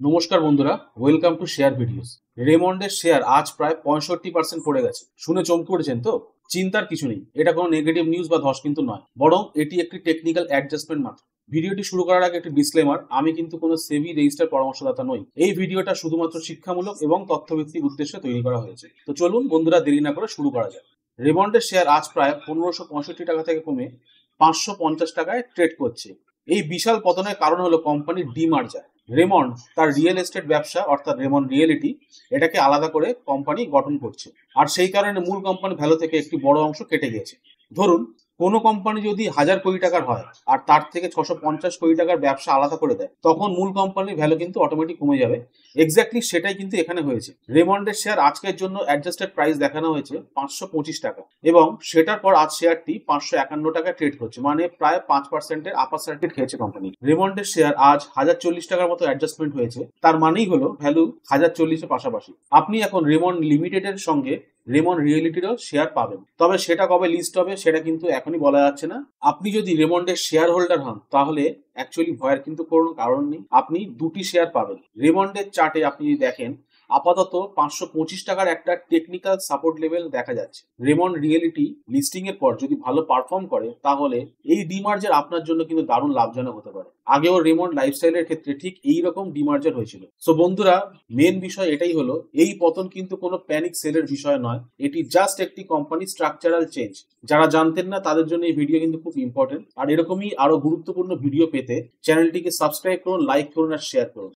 নমস্কার বন্ধুরা, welcome to share videos. রেমন্ডের শেয়ার আজ প্রায় 65% পড়ে গেছে। শুনে চমকে উঠেছেন তো? চিন্তার কিছু নেই, এটা কোনো নেগেটিভ নিউজ বা ধস কিন্তু নয়, বরং এটি একটি টেকনিক্যাল অ্যাডজাস্টমেন্ট মাত্র। ভিডিওটি শুরু করার আগে একটি ডিসক্লেমার, আমি কিন্তু কোনো সেবি রেজিস্টার পরামর্শদাতা নই। এই ভিডিওটা শুধুমাত্র শিক্ষামূলক এবং তথ্যভিত্তিক উদ্দেশ্যে তৈরি করা হয়েছে। তো চলুন বন্ধুরা, দেরি না করে শুরু করা যাক। রেমন্ডের শেয়ার আজ প্রায় 1565 টাকা থেকে কমে 550 টাকায় ট্রেড করছে। এই বিশাল পতনের কারণ হলো কোম্পানির ডিমার্জার। রেমন্ড তার রিয়েল এস্টেট ব্যবসা অর্থাৎ রেমন্ড রিয়েলিটি এটাকে আলাদা করে কোম্পানি গঠন করছে, আর সেই কারণে মূল কোম্পানি ভ্যালু থেকে একটি বড় অংশ কেটে গিয়েছে। ধরুন, কোনো কোম্পানি যদি 1000 কোটি টাকার হয় আর তার থেকে 650 কোটি টাকার ব্যবসা আলাদা করে দেয়, তখন মূল কোম্পানির ভ্যালু কিন্তু অটোমেটিক কমে যাবে। এক্স্যাক্টলি সেটাই কিন্তু এখানে হয়েছে। রেমন্ডের শেয়ার আজকের জন্য অ্যাডজাস্টেড প্রাইস দেখানো হয়েছে 525 টাকা, এবং সেটার পর আজ শেয়ারটি 551 টাকায় ট্রেড করছে, মানে প্রায় 5%-এর আপার সার্কিট খেয়েছে কোম্পানি। রেমন্ডের শেয়ার আজ 1040 টাকার মতো অ্যাডজাস্টমেন্ট হয়েছে, তার মানেই হলো ভ্যালু 1040-এর পাশাপাশি। আপনি এখন রেমন্ড লিমিটেডের সঙ্গে রেমন্ড রিয়েলিটিরও শেয়ার পাবেন, তবে সেটা কবে লিস্ট হবে সেটা কিন্তু এখনই বলা যাচ্ছে না। আপনি যদি রেমন্ডের শেয়ার হোল্ডার হন, তাহলে অ্যাকচুয়ালি ভয়ের কিন্তু কোনো কারণ নেই, আপনি দুটি শেয়ার পাবেন। রেমন্ডের চার্টে আপনি যদি দেখেন, আপাতত 525 টাকার একটা টেকনিক্যাল সাপোর্ট লেভেল দেখা যাচ্ছে। রেমন্ড রিয়েলিটি লিস্টিং এর পর যদি ভালো পারফর্ম করে, তাহলে এই ডিমার্জার আপনার জন্য কিন্তু দারুণ লাভজনক হতে পারে। আগেও রেমন্ড লাইফস্টাইলের ক্ষেত্রে ঠিক এই রকম ডিমার্জার হয়েছিল। সো বন্ধুরা, মেন বিষয় এটাই হলো, এই পতন কিন্তু কোনো প্যানিক সেলের বিষয় নয়, এটি জাস্ট একটি কোম্পানি স্ট্রাকচারাল চেঞ্জ। যারা জানতেন না তাদের জন্য এই ভিডিও কিন্তু খুব ইম্পর্টেন্ট, আর এরকমই আরো গুরুত্বপূর্ণ ভিডিও পেতে চ্যানেলটিকে সাবস্ক্রাইব করুন, লাইক করুন আর শেয়ার করুন।